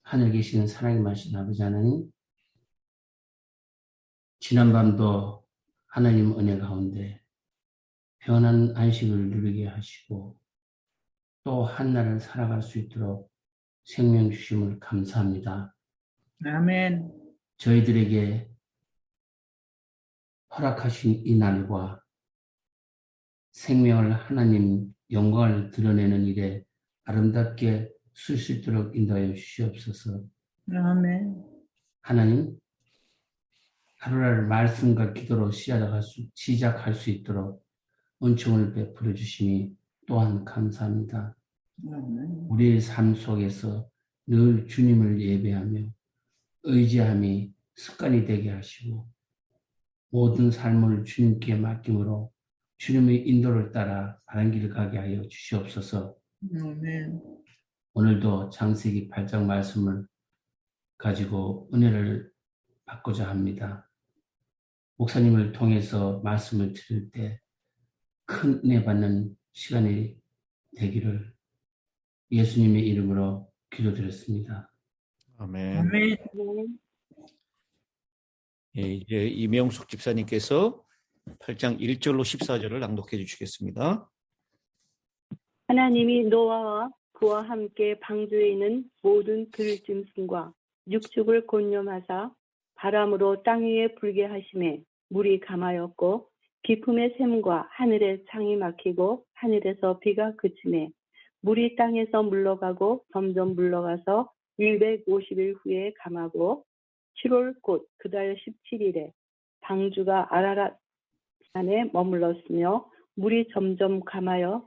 하늘 계시는 사랑의 말씀 아버지 하나님, 지난밤도 하나님 은혜 가운데 편한 안식을 누리게 하시고 또 한날을 살아갈 수 있도록 생명 주심을 감사합니다. 아멘. 저희들에게 허락하신 이 날과 생명을 하나님 영광을 드러내는 일에 아름답게 쓸 수 있도록 인도하여 주시옵소서. 아멘. 하나님, 하루를 말씀과 기도로 시작할 수 있도록 은총을 베풀어 주시니 또한 감사합니다. 아멘. 우리의 삶 속에서 늘 주님을 예배하며 의지함이 습관이 되게 하시고 모든 삶을 주님께 맡김으로 주님의 인도를 따라 바른 길을 가게 하여 주시옵소서. 아멘. 오늘도 창세기 8장 말씀을 가지고 은혜를 받고자 합니다. 목사님을 통해서 말씀을 들을 때 큰 은혜 받는 시간이 되기를 예수님의 이름으로 기도드렸습니다. 아멘. 아멘. 예, 이제 이명숙 집사님께서 8장 1절로 14절을 낭독해 주시겠습니다. 하나님이 노아와 그와 함께 방주에 있는 모든 들짐승과 육축을 곤념하사 바람으로 땅 위에 불게 하심에 물이 감하였고 깊음의 샘과 하늘의 창이 막히고 하늘에서 비가 그치매 물이 땅에서 물러가고 점점 물러가서 150일 후에 감하고 7월 곧 그달 17일에 방주가 아라랏 산에 머물렀으며 물이 점점 감하여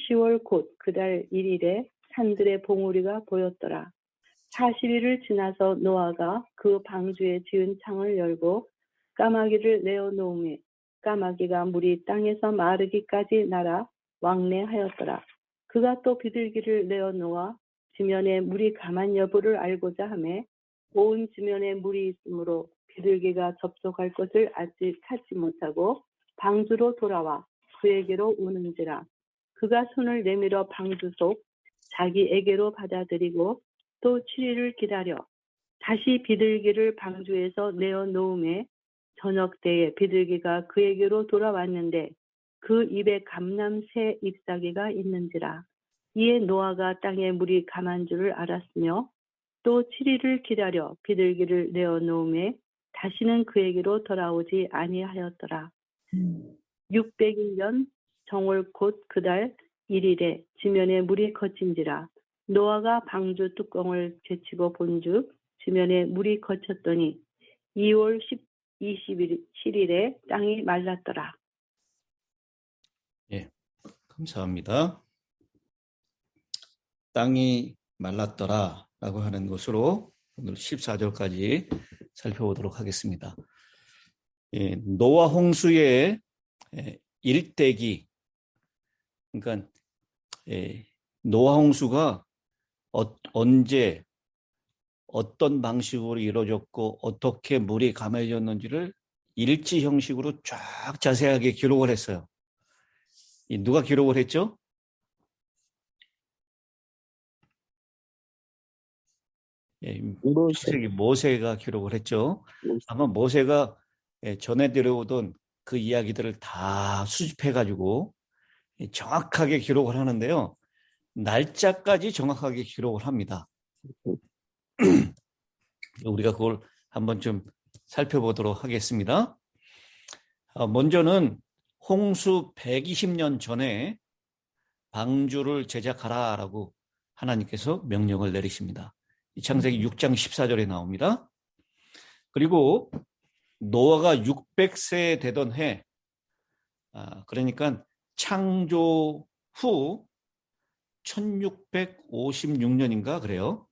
10월 곧 그달 1일에 산들의 봉우리가 보였더라. 40일을 지나서 노아가 그 방주에 지은 창을 열고 까마귀를 내어놓음에 까마귀가 물이 땅에서 마르기까지 날아 왕래하였더라. 그가 또 비둘기를 내어놓아 지면에 물이 감한 여부를 알고자 하매 온 지면에 물이 있으므로 비둘기가 접촉할 것을 아직 찾지 못하고 방주로 돌아와 그에게로 오는지라. 그가 손을 내밀어 방주 속 자기에게로 받아들이고 또 7일을 기다려 다시 비둘기를 방주에서 내어놓음에 저녁 때에 비둘기가 그에게로 돌아왔는데 그 입에 감람새 잎사귀가 있는지라. 이에 노아가 땅에 물이 감한 줄을 알았으며 또 7일을 기다려 비둘기를 내어놓음에 다시는 그에게로 돌아오지 아니하였더라. 600일 정월 곧 그달 1일에 지면에 물이 거친지라. 노아가 방주 뚜껑을 제치고 본즉 지면에 물이 거쳤더니 2월 27일에 땅이 말랐더라. 예, 감사합니다. 땅이 말랐더라 라고 하는 것으로 오늘 14절까지 살펴보도록 하겠습니다. 예, 노아 홍수의 일대기, 그러니까 노아 홍수가 언제 어떤 방식으로 이루어졌고 어떻게 물이 감해졌는지를 일지 형식으로 쫙 자세하게 기록을 했어요. 누가 기록을 했죠? 모세가 기록을 했죠. 아마 모세가 전해 들어오던 그 이야기들을 다 수집해가지고 정확하게 기록을 하는데요. 날짜까지 정확하게 기록을 합니다. 우리가 그걸 한번 좀 살펴보도록 하겠습니다. 먼저는 홍수 120년 전에 방주를 제작하라라고 하나님께서 명령을 내리십니다. 창세기 6장 14절에 나옵니다. 그리고 노아가 600세 되던 해, 그러니까 창조 후 1656년인가 그래요.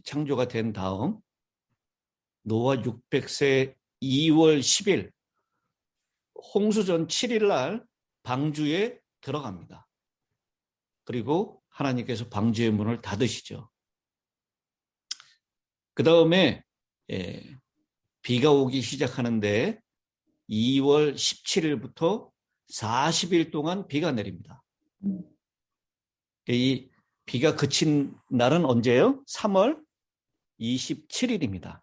창조가 된 다음 노아 600세 2월 10일 홍수전 7일 날 방주에 들어갑니다. 그리고 하나님께서 방주의 문을 닫으시죠. 그 다음에 비가 오기 시작하는데 2월 17일부터 40일 동안 비가 내립니다. 이 비가 그친 날은 언제예요? 3월 27일입니다.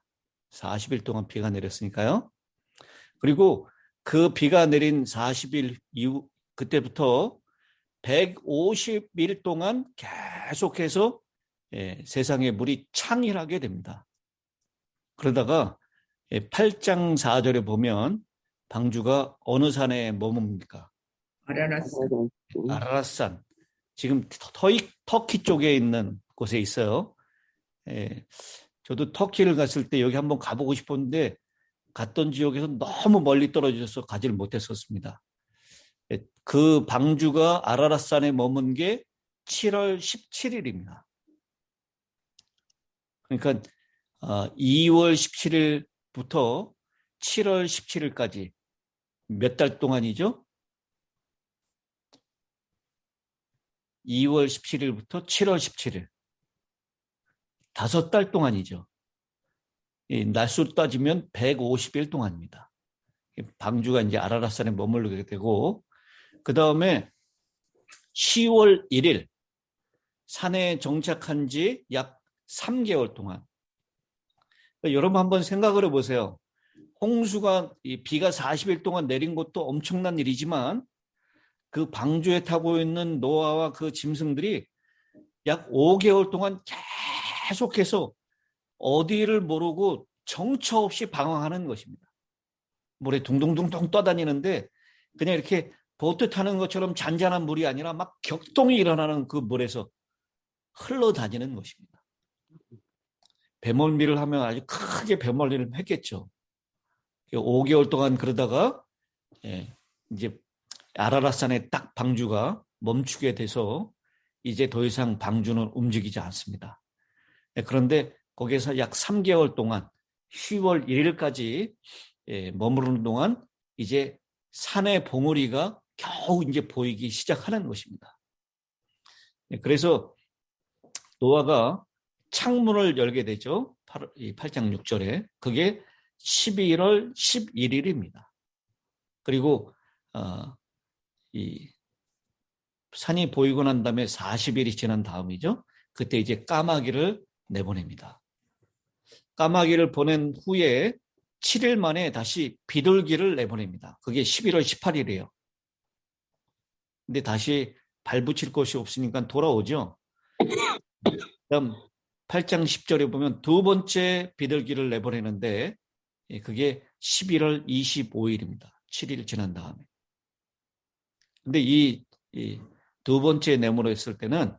40일 동안 비가 내렸으니까요. 그리고 그 비가 내린 40일 이후 그때부터 150일 동안 계속해서 세상에 물이 창일하게 됩니다. 그러다가 8장 4절에 보면 방주가 어느 산에 머뭅니까? 아라라스. 아라랏산. 지금 터키 쪽에 있는 곳에 있어요. 저도 터키를 갔을 때 여기 한번 가보고 싶었는데 갔던 지역에서 너무 멀리 떨어져서 가지를 못했었습니다. 그 방주가 아라랏산에 머문 게 7월 17일입니다. 그러니까 2월 17일부터 7월 17일까지 몇 달 동안이죠? 2월 17일부터 7월 17일. 5달 동안이죠. 날수 따지면 150일 동안입니다. 방주가 이제 아라랏산에 머무르게 되고, 그 다음에 10월 1일 산에 정착한 지 약 3개월 동안. 여러분 한번 생각을 해보세요. 홍수가 비가 40일 동안 내린 것도 엄청난 일이지만 그 방주에 타고 있는 노아와 그 짐승들이 약 5개월 동안 계속해서 어디를 모르고 정처 없이 방황하는 것입니다. 물에 둥둥둥둥 떠다니는데 그냥 이렇게 보트 타는 것처럼 잔잔한 물이 아니라 막 격동이 일어나는 그 물에서 흘러다니는 것입니다. 배멀미를 하면 아주 크게 배멀미를 했겠죠. 5개월 동안 그러다가 이제 아라랏산에 딱 방주가 멈추게 돼서 이제 더 이상 방주는 움직이지 않습니다. 그런데 거기에서 약 3개월 동안 10월 1일까지 머무르는 동안 이제 산의 봉우리가 겨우 이제 보이기 시작하는 것입니다. 그래서 노아가 창문을 열게 되죠. 8장 6절에. 그게 11월 11일입니다. 그리고 이 산이 보이고 난 다음에 40일이 지난 다음이죠. 그때 이제 까마귀를 내보냅니다. 까마귀를 보낸 후에 7일 만에 다시 비둘기를 내보냅니다. 그게 11월 18일이에요. 근데 다시 발붙일 것이 없으니까 돌아오죠. 그다음 8장 10절에 보면 두 번째 비둘기를 내보내는데 그게 11월 25일입니다. 7일 지난 다음에. 근데 이 두 번째 내보냈을 때는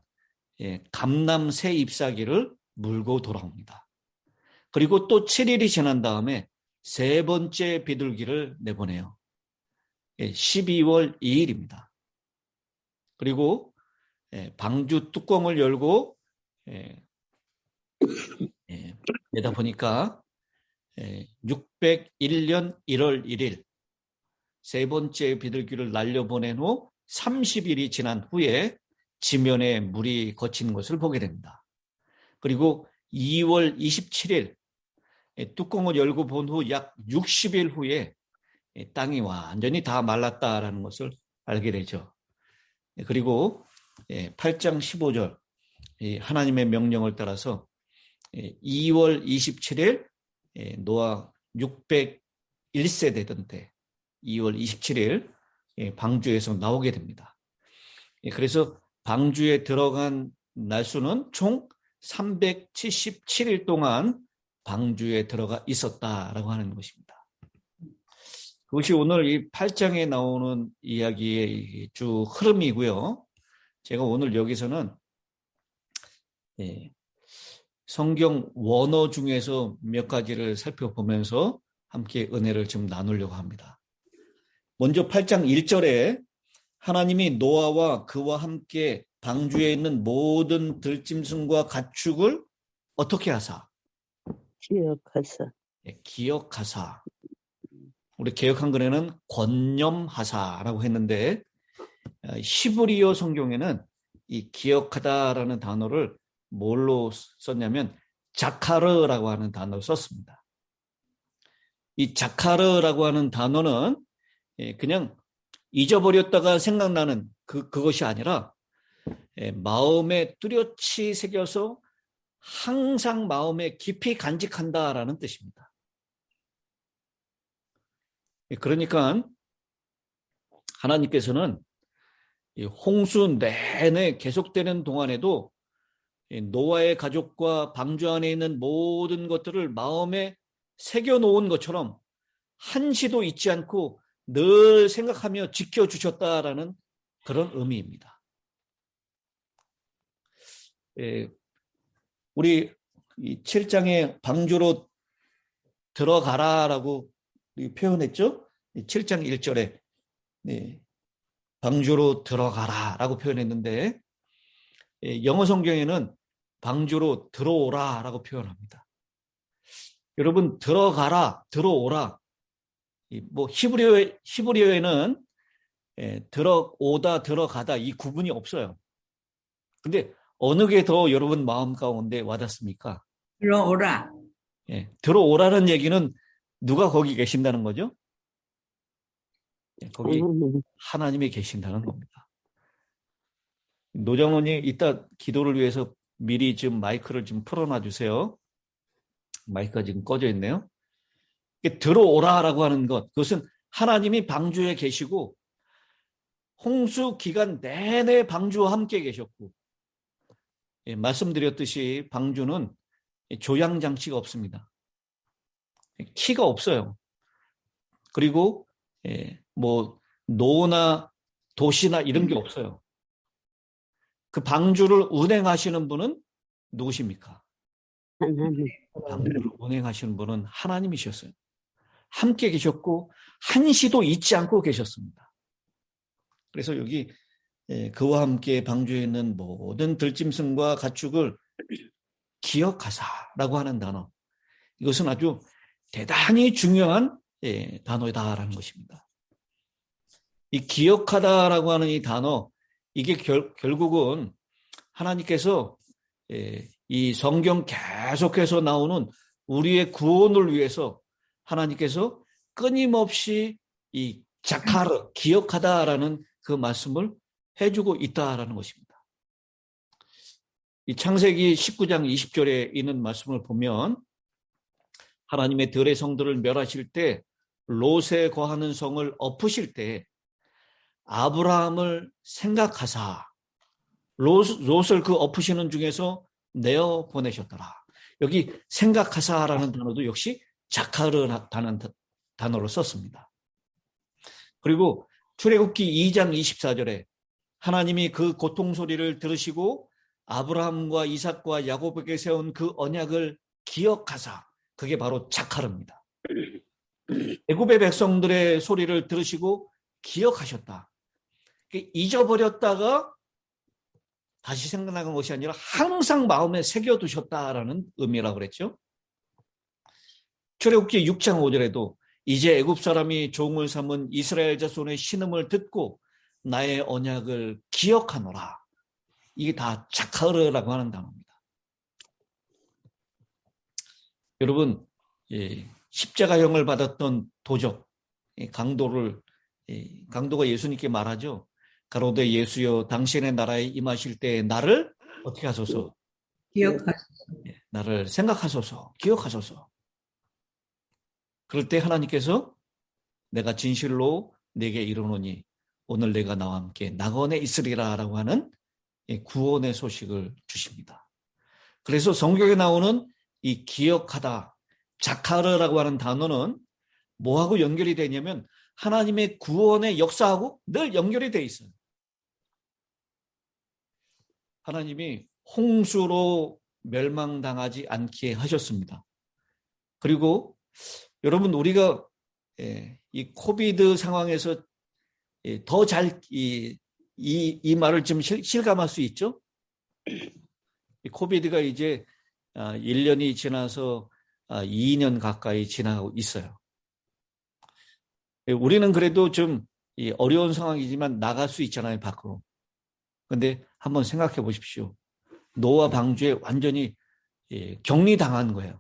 감람 새 잎사귀를 물고 돌아옵니다. 그리고 또 7일이 지난 다음에 세 번째 비둘기를 내보내요. 12월 2일입니다. 그리고 방주 뚜껑을 열고 내다 보니까 601년 1월 1일 세 번째 비둘기를 날려보낸 후 30일이 지난 후에 지면에 물이 거친 것을 보게 됩니다. 그리고 2월 27일 뚜껑을 열고 본 후 약 60일 후에 땅이 완전히 다 말랐다라는 것을 알게 되죠. 그리고 8장 15절 하나님의 명령을 따라서 2월 27일 노아 601세 되던 때 2월 27일 방주에서 나오게 됩니다. 그래서 방주에 들어간 날수는 총 377일 동안 방주에 들어가 있었다라고 하는 것입니다. 그것이 오늘 이 8장에 나오는 이야기의 주 흐름이고요. 제가 오늘 여기서는 성경 원어 중에서 몇 가지를 살펴보면서 함께 은혜를 좀 나누려고 합니다. 먼저 8장 1절에 하나님이 노아와 그와 함께 방주에 있는 모든 들짐승과 가축을 어떻게 하사? 기억하사. 우리 개역 한글에는 권념하사라고 했는데 히브리어 성경에는 이 기억하다라는 단어를 뭘로 썼냐면 자카르라고 하는 단어를 썼습니다. 이 자카르라고 하는 단어는 그냥 잊어버렸다가 생각나는 그것이 아니라 마음에 뚜렷이 새겨서 항상 마음에 깊이 간직한다라는 뜻입니다. 그러니까 하나님께서는 이 홍수 내내 계속되는 동안에도 노아의 가족과 방주 안에 있는 모든 것들을 마음에 새겨놓은 것처럼 한시도 잊지 않고 늘 생각하며 지켜주셨다라는 그런 의미입니다. 우리 7장에 방주로 들어가라라고 표현했죠? 7장 1절에 방주로 들어가라라고 표현했는데 영어 성경에는 방주로 들어오라라고 표현합니다. 여러분 들어가라, 들어오라. 뭐 히브리어에는 들어오다, 들어가다 이 구분이 없어요. 근데 어느 게 더 여러분 마음 가운데 와닿습니까? 들어오라. 들어오라는 얘기는 누가 거기 계신다는 거죠? 거기 하나님이 계신다는 겁니다. 노장원이 이따 기도를 위해서 미리 지금 마이크를 좀 풀어놔 주세요. 마이크가 지금 꺼져 있네요. 들어오라라고 하는 것, 그것은 하나님이 방주에 계시고 홍수 기간 내내 방주와 함께 계셨고, 말씀드렸듯이 방주는 조향장치가 없습니다. 키가 없어요. 그리고 뭐 노나 도시나 이런 게 없어요. 그 방주를 운행하시는 분은 누구십니까? 방주를 운행하시는 분은 하나님이셨어요. 함께 계셨고 한시도 잊지 않고 계셨습니다. 그래서 여기 그와 함께 방주에 있는 모든 들짐승과 가축을 기억하사라고 하는 단어, 이것은 아주 대단히 중요한 단어다라는 것입니다. 이 기억하다라고 하는 이 단어, 이게 결국은 하나님께서 이 성경 계속해서 나오는 우리의 구원을 위해서 하나님께서 끊임없이 이 자카르, 기억하다라는 그 말씀을 해주고 있다라는 것입니다. 이 창세기 19장 20절에 있는 말씀을 보면 하나님의 들의 성들을 멸하실 때 롯에 거하는 성을 엎으실 때 아브라함을 생각하사 롯을 그 엎으시는 중에서 내어 보내셨더라. 여기 생각하사라는 단어도 역시 자카르라는 단어로 썼습니다. 그리고 출애굽기 2장 24절에 하나님이 그 고통 소리를 들으시고 아브라함과 이삭과 야곱에게 세운 그 언약을 기억하사, 그게 바로 자카르입니다. 애굽의 백성들의 소리를 들으시고 기억하셨다. 잊어버렸다가 다시 생각나는 것이 아니라 항상 마음에 새겨두셨다라는 의미라고 그랬죠. 출애굽기 6장 5절에도 이제 애굽 사람이 종을 삼은 이스라엘 자손의 신음을 듣고 나의 언약을 기억하노라. 이게 다 자카르라고 하는 단어입니다. 여러분, 십자가형을 받았던 도적, 강도가 예수님께 말하죠. 가로되 예수여, 당신의 나라에 임하실 때 나를 어떻게 하소서? 기억하소서. 나를 생각하소서, 기억하소서. 그럴 때 하나님께서 내가 진실로 내게 이르노니 오늘 내가 나와 함께 낙원에 있으리라 라고 하는 구원의 소식을 주십니다. 그래서 성경에 나오는 이 기억하다, 자카르라고 하는 단어는 뭐하고 연결이 되냐면 하나님의 구원의 역사하고 늘 연결이 돼 있어요. 하나님이 홍수로 멸망당하지 않게 하셨습니다. 그리고 여러분, 우리가 이 코비드 상황에서 더 잘 이 말을 좀 실감할 수 있죠? 이 코비드가 이제 1년이 지나서 2년 가까이 지나고 있어요. 우리는 그래도 좀 어려운 상황이지만 나갈 수 있잖아요, 밖으로. 그런데 한번 생각해 보십시오. 노아 방주에 완전히 격리당한 거예요.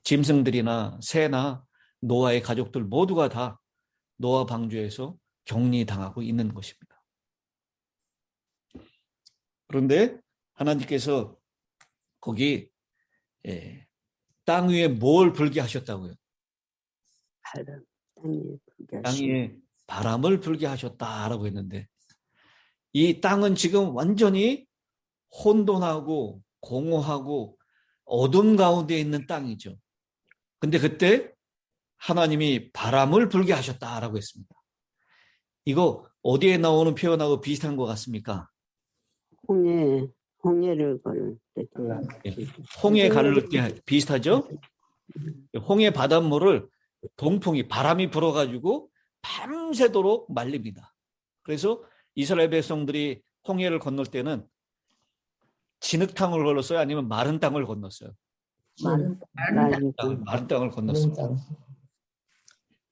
짐승들이나 새나 노아의 가족들 모두가 다 노아 방주에서 격리당하고 있는 것입니다. 그런데 하나님께서 거기 땅 위에 뭘 불게 하셨다고요? 바람, 땅에 불게 땅 하시고. 위에 바람을 불게 하셨다라고 했는데 이 땅은 지금 완전히 혼돈하고 공허하고 어둠 가운데 있는 땅이죠. 근데 그때 하나님이 바람을 불게 하셨다라고 했습니다. 이거 어디에 나오는 표현하고 비슷한 것 같습니까? 홍해를 걸을 때. 예, 홍해 가를 때 비슷하죠? 홍해 바닷물을 동풍이 바람이 불어가지고 밤새도록 말립니다. 그래서 이스라엘 백성들이 홍해를 건널 때는 진흙탕을 걸었어요? 아니면 마른 땅을 건넜어요? 마른 땅을 건넜습니다.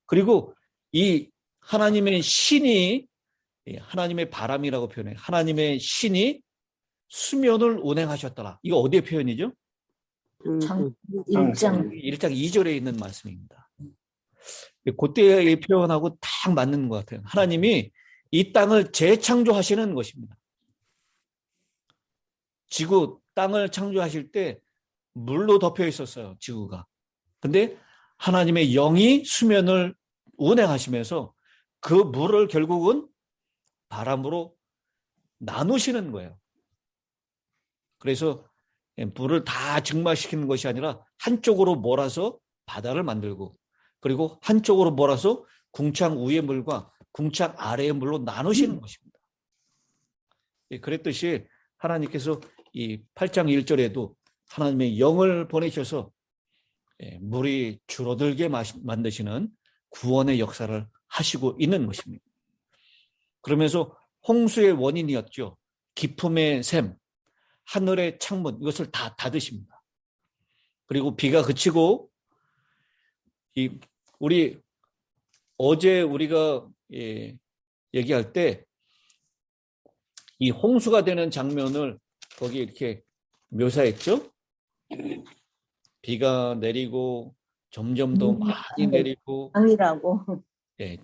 그리고 이 하나님의 신이 하나님의 바람이라고 표현해요. 하나님의 신이 수면을 운행하셨더라. 이거 어디의 표현이죠? 1장 2절에 있는 말씀입니다. 그때의 표현하고 딱 맞는 것 같아요. 하나님이 이 땅을 재창조하시는 것입니다. 지구, 땅을 창조하실 때 물로 덮여 있었어요, 지구가. 근데 하나님의 영이 수면을 운행하시면서 그 물을 결국은 바람으로 나누시는 거예요. 그래서 물을 다 증발시키는 것이 아니라 한쪽으로 몰아서 바다를 만들고 그리고 한쪽으로 몰아서 궁창 위의 물과 궁창 아래의 물로 나누시는 것입니다. 그랬듯이 하나님께서 이 8장 1절에도 하나님의 영을 보내셔서 물이 줄어들게 만드시는 구원의 역사를 하시고 있는 것입니다. 그러면서 홍수의 원인이었죠. 기품의 샘, 하늘의 창문 이것을 다 닫으십니다. 그리고 비가 그치고 우리 어제 우리가 얘기할 때 이 홍수가 되는 장면을 거기 이렇게 묘사했죠. 비가 내리고 점점 더 많이 내리고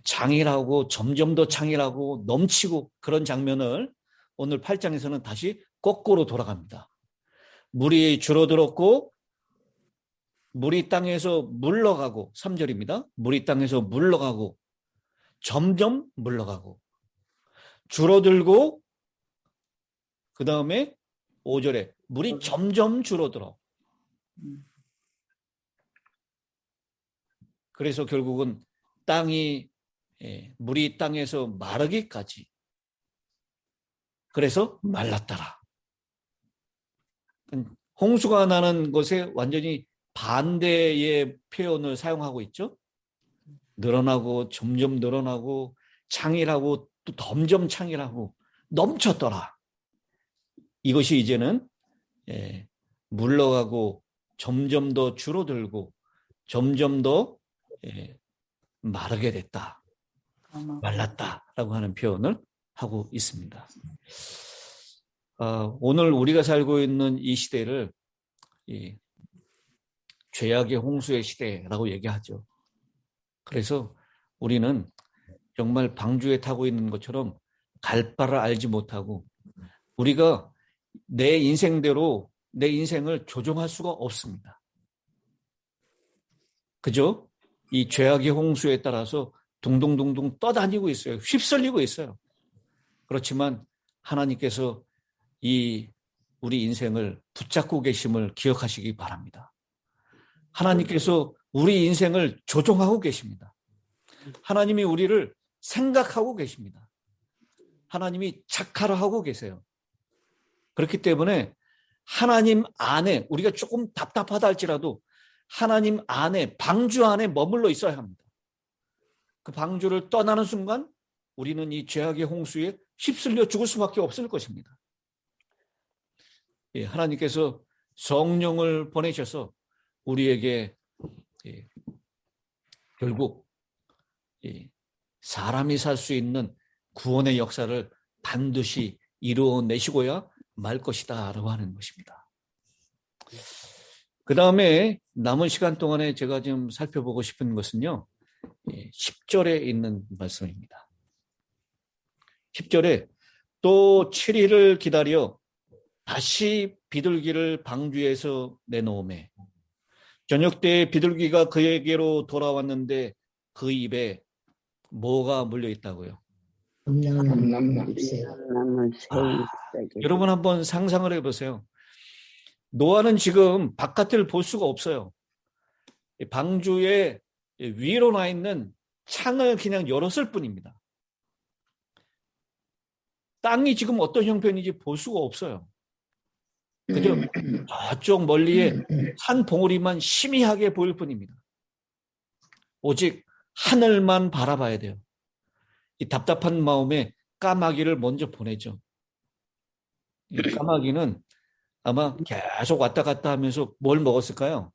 장이라고 점점 더 창이라고 넘치고 그런 장면을 오늘 8장에서는 다시 거꾸로 돌아갑니다. 물이 줄어들었고 물이 땅에서 물러가고 3절입니다. 물이 땅에서 물러가고 점점 물러가고 줄어들고 그 다음에 5절에 물이 점점 줄어들어. 그래서 결국은 물이 땅에서 마르기까지. 그래서 말랐더라. 홍수가 나는 것에 완전히 반대의 표현을 사용하고 있죠. 늘어나고 점점 늘어나고 창이라고 또 점점 창이라고 넘쳤더라. 이것이 이제는 물러가고 점점 더 줄어들고 점점 더 마르게 됐다. 말랐다라고 하는 표현을 하고 있습니다. 오늘 우리가 살고 있는 이 시대를 죄악의 홍수의 시대라고 얘기하죠. 그래서 우리는 정말 방주에 타고 있는 것처럼 갈 바를 알지 못하고 우리가 내 인생대로 내 인생을 조종할 수가 없습니다. 그죠? 이 죄악의 홍수에 따라서 둥둥둥둥 떠다니고 있어요. 휩쓸리고 있어요. 그렇지만 하나님께서 우리 인생을 붙잡고 계심을 기억하시기 바랍니다. 하나님께서 우리 인생을 조종하고 계십니다. 하나님이 우리를 생각하고 계십니다. 하나님이 작하라하고 계세요. 그렇기 때문에 하나님 안에 우리가 조금 답답하다 할지라도 하나님 안에 방주 안에 머물러 있어야 합니다. 그 방주를 떠나는 순간 우리는 이 죄악의 홍수에 휩쓸려 죽을 수밖에 없을 것입니다. 하나님께서 성령을 보내셔서 우리에게 결국 사람이 살 수 있는 구원의 역사를 반드시 이루어내시고야 말 것이다 라고 하는 것입니다. 그 다음에 남은 시간 동안에 제가 좀 살펴보고 싶은 것은요. 10절에 있는 말씀입니다. 10절에 또 7일을 기다려 다시 비둘기를 방주에서 내놓음에 저녁 때 비둘기가 그에게로 돌아왔는데 그 입에 뭐가 물려 있다고요? 감람나무 여러분 한번 상상을 해보세요. 노아는 지금 바깥을 볼 수가 없어요. 방주의 위로 나 있는 창을 그냥 열었을 뿐입니다. 땅이 지금 어떤 형편인지 볼 수가 없어요. 그저 저쪽 멀리에 산 봉우리만 희미하게 보일 뿐입니다. 오직 하늘만 바라봐야 돼요. 이 답답한 마음에 까마귀를 먼저 보내죠. 이 까마귀는 아마 계속 왔다 갔다 하면서 뭘 먹었을까요?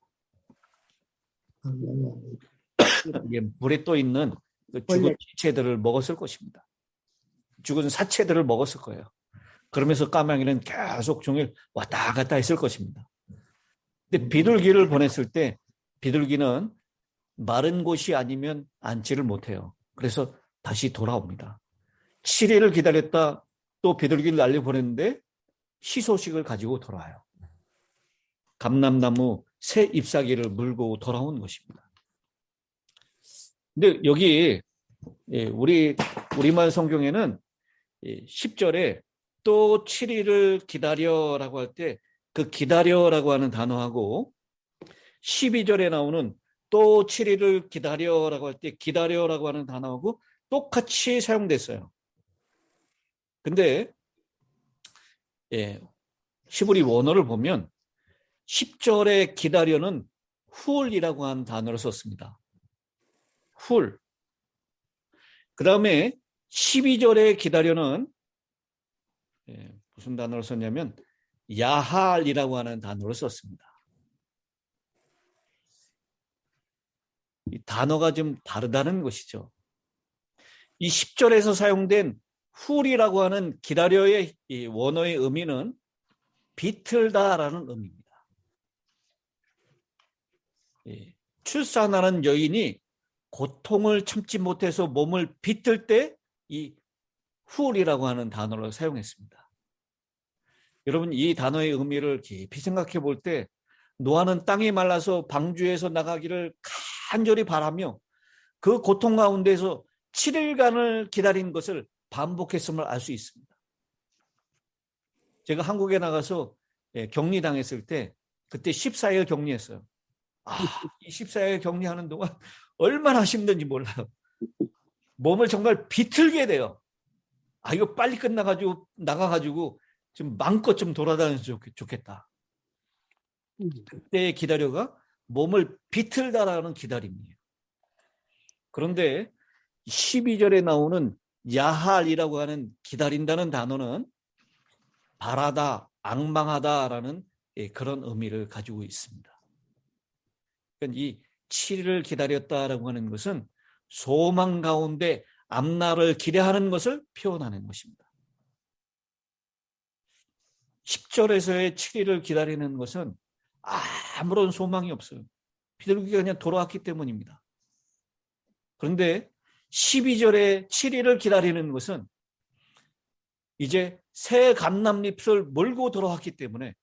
이게 물에 떠 있는 그 죽은 지체들을 먹었을 것입니다. 죽은 사체들을 먹었을 거예요. 그러면서 까마귀는 계속 종일 왔다 갔다 했을 것입니다. 근데 비둘기를 보냈을 때 비둘기는 마른 곳이 아니면 앉지를 못해요. 그래서 다시 돌아옵니다. 7일을 기다렸다 또 비둘기를 날려보냈는데 희소식을 가지고 돌아와요. 감람나무 새 잎사귀를 물고 돌아온 것입니다. 근데 여기 우리말 성경에는 10절에 또 7일을 기다려라고 할 때 그 기다려라고 하는 단어하고 12절에 나오는 또 7일을 기다려라고 할 때 기다려라고 하는 단어하고 똑같이 사용됐어요. 근데 히브리 원어를 보면 10절에 기다려는 훌이라고 하는 단어를 썼습니다. 훌. 그 다음에 12절에 기다려는 무슨 단어를 썼냐면 야할이라고 하는 단어를 썼습니다. 이 단어가 좀 다르다는 것이죠. 이 10절에서 사용된 훌이라고 하는 기다려의 이 원어의 의미는 비틀다라는 의미입니다. 출산하는 여인이 고통을 참지 못해서 몸을 비틀 때 이 훌이라고 하는 단어를 사용했습니다. 여러분 이 단어의 의미를 깊이 생각해 볼 때 노아는 땅이 말라서 방주에서 나가기를 간절히 바라며 그 고통 가운데서 7일간을 기다린 것을 반복했음을 알 수 있습니다. 제가 한국에 나가서 격리당했을 때 그때 14일 격리했어요. 이 14일 격리하는 동안 얼마나 힘든지 몰라요. 몸을 정말 비틀게 돼요. 이거 빨리 끝나가지고 나가가지고 좀 마음껏 좀 돌아다녀서 좋겠다. 그때 기다려가 몸을 비틀다라는 기다림이에요. 그런데 12절에 나오는 야할이라고 하는 기다린다는 단어는 바라다, 앙망하다라는 그런 의미를 가지고 있습니다. 그러니까 이 7일을 기다렸다라고 하는 것은 소망 가운데 앞날을 기대하는 것을 표현하는 것입니다. 10절에서의 7일을 기다리는 것은 아무런 소망이 없어요. 비둘기가 그냥 돌아왔기 때문입니다. 그런데 12절에 7일을 기다리는 것은 이제 새 감람잎을 몰고 돌아왔기 때문에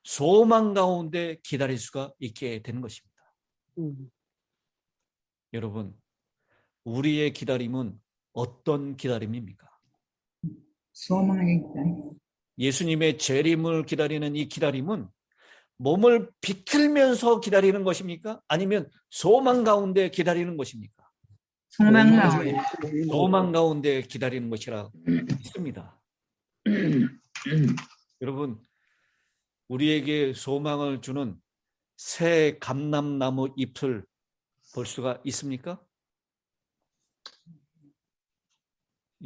소망 가운데 기다릴 수가 있게 되는 것입니다. 여러분, 우리의 기다림은 어떤 기다림입니까? 소망의 기다림. 예수님의 재림을 기다리는 이 기다림은 몸을 비틀면서 기다리는 것입니까? 아니면 소망 가운데 기다리는 것입니까? 소망 가운데. 소망 가운데 기다리는 것이라 믿습니다. 여러분, 우리에게 소망을 주는 새 감람나무 잎을 볼 수가 있습니까?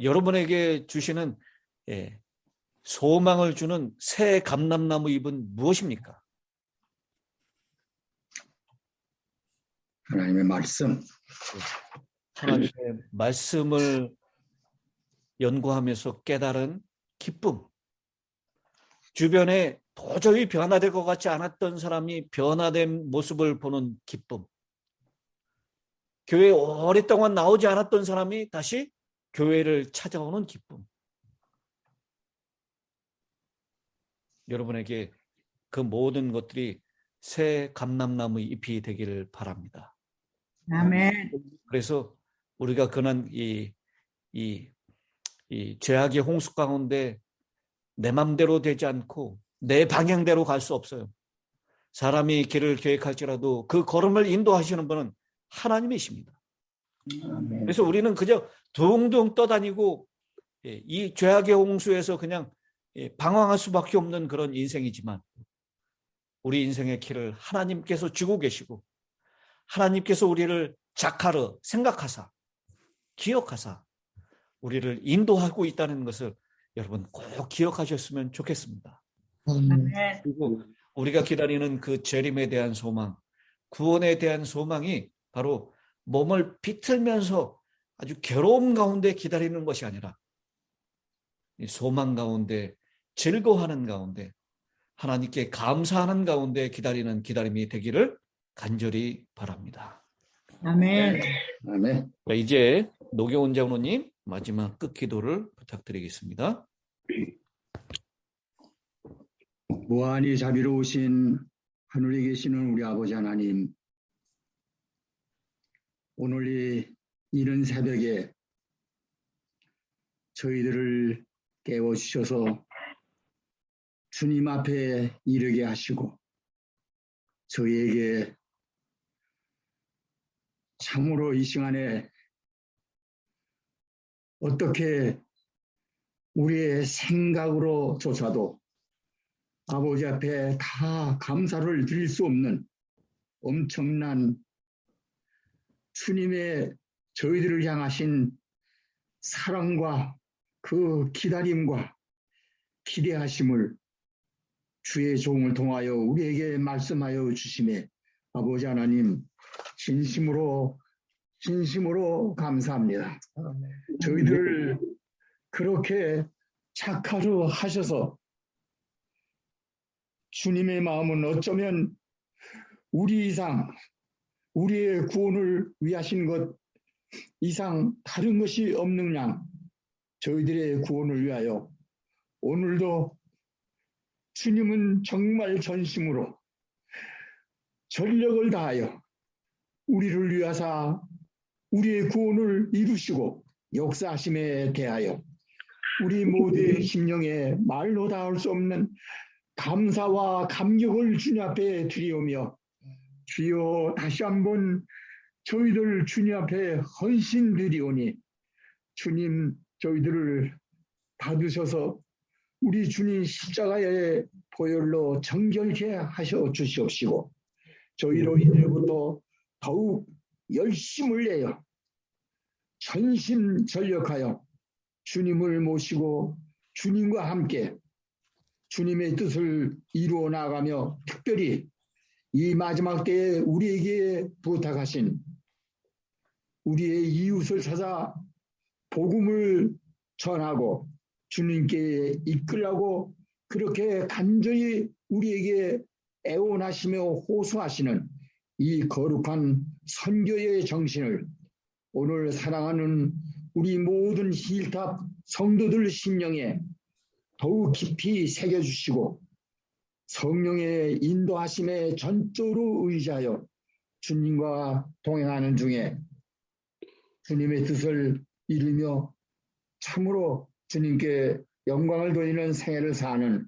여러분에게 주시는 소망을 주는 새 감람나무 잎은 무엇입니까? 하나님의 말씀. 하나님의 말씀을 연구하면서 깨달은 기쁨. 주변에 도저히 변화될 것 같지 않았던 사람이 변화된 모습을 보는 기쁨. 교회에 오랫동안 나오지 않았던 사람이 다시 교회를 찾아오는 기쁨. 여러분에게 그 모든 것들이 새 감람나무 잎이 되기를 바랍니다. 아멘. 그래서 우리가 그는 이 죄악의 홍수 가운데 내 맘대로 되지 않고 내 방향대로 갈 수 없어요. 사람이 길을 계획할지라도 그 걸음을 인도하시는 분은 하나님이십니다. 그래서 우리는 그저 둥둥 떠다니고 이 죄악의 홍수에서 그냥 방황할 수밖에 없는 그런 인생이지만 우리 인생의 길을 하나님께서 주고 계시고 하나님께서 우리를 작하러 생각하사 기억하사 우리를 인도하고 있다는 것을 여러분 꼭 기억하셨으면 좋겠습니다. 아멘. 그리고 우리가 기다리는 그 재림에 대한 소망, 구원에 대한 소망이 바로 몸을 비틀면서 아주 괴로움 가운데 기다리는 것이 아니라 소망 가운데 즐거워하는 가운데 하나님께 감사하는 가운데 기다리는 기다림이 되기를 간절히 바랍니다. 아멘. 아멘. 이제 노경훈 장로님 마지막 끝기도를 부탁드리겠습니다. 무한히 자비로우신 하늘에 계시는 우리 아버지 하나님, 오늘 이 이른 새벽에 저희들을 깨워주셔서 주님 앞에 이르게 하시고 저희에게 참으로 이 시간에 어떻게 우리의 생각으로조차도 아버지 앞에 다 감사를 드릴 수 없는 엄청난 주님의 저희들을 향하신 사랑과 그 기다림과 기대하심을 주의 종을 통하여 우리에게 말씀하여 주심에 아버지 하나님 진심으로 감사합니다. 저희들을 그렇게 착하로 하셔서 주님의 마음은 어쩌면 우리 이상 우리의 구원을 위하신 것 이상 다른 것이 없는 양 저희들의 구원을 위하여 오늘도 주님은 정말 전심으로 전력을 다하여 우리를 위하사 우리의 구원을 이루시고 역사하심에 대하여 우리 모두의 심령에 말로 닿을 수 없는 감사와 감격을 주님 앞에 드리오며 주여 다시 한번 저희들 주님 앞에 헌신드리오니 주님 저희들을 받으셔서 우리 주님 십자가의 보혈로 정결케 하셔 주시옵시고 저희로 이제부터 더욱 열심을 내어 전심전력하여 주님을 모시고 주님과 함께 주님의 뜻을 이루어 나가며 특별히 이 마지막 때에 우리에게 부탁하신 우리의 이웃을 찾아 복음을 전하고 주님께 이끌라고 그렇게 간절히 우리에게 애원하시며 호소하시는 이 거룩한 선교의 정신을 오늘 사랑하는 우리 모든 힐탑 성도들 심령에 더욱 깊이 새겨주시고 성령의 인도하심에 전적으로 의지하여 주님과 동행하는 중에 주님의 뜻을 이루며 참으로 주님께 영광을 돌리는 생애를 사는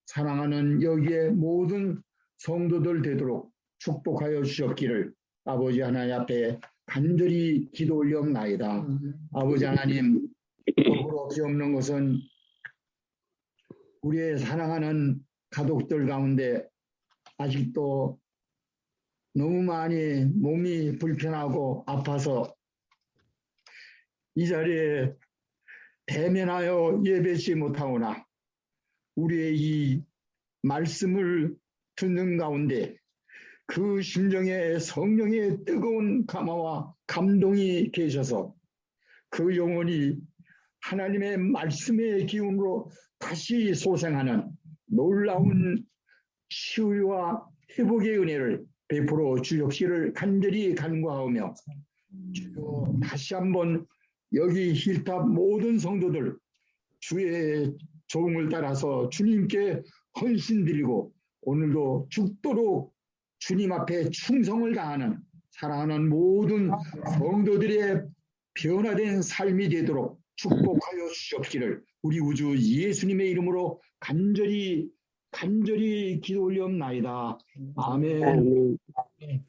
사랑하는 여기에 모든 성도들 되도록 축복하여 주셨기를 아버지 하나님 앞에 간절히 기도 올려옵나이다. 아버지 하나님, 거꾸로 없이 없는 것은 우리의 사랑하는 가족들 가운데 아직도 너무 많이 몸이 불편하고 아파서 이 자리에 대면하여 예배치 못하오나 우리의 이 말씀을 듣는 가운데 그 심정에 성령의 뜨거운 감화와 감동이 계셔서 그 영혼이 하나님의 말씀의 기운으로 다시 소생하는 놀라운 치유와 회복의 은혜를 베풀어 주옵시기를 간절히 간구하오며 주여 다시 한번 여기 힐탑 모든 성도들 주의 종을 따라서 주님께 헌신 드리고 오늘도 죽도록 주님 앞에 충성을 다하는 사랑하는 모든 성도들의 변화된 삶이 되도록 축복하여 주시옵기를 우리 우주 예수님의 이름으로 간절히 기도 올리옵나이다. 아멘. 아멘.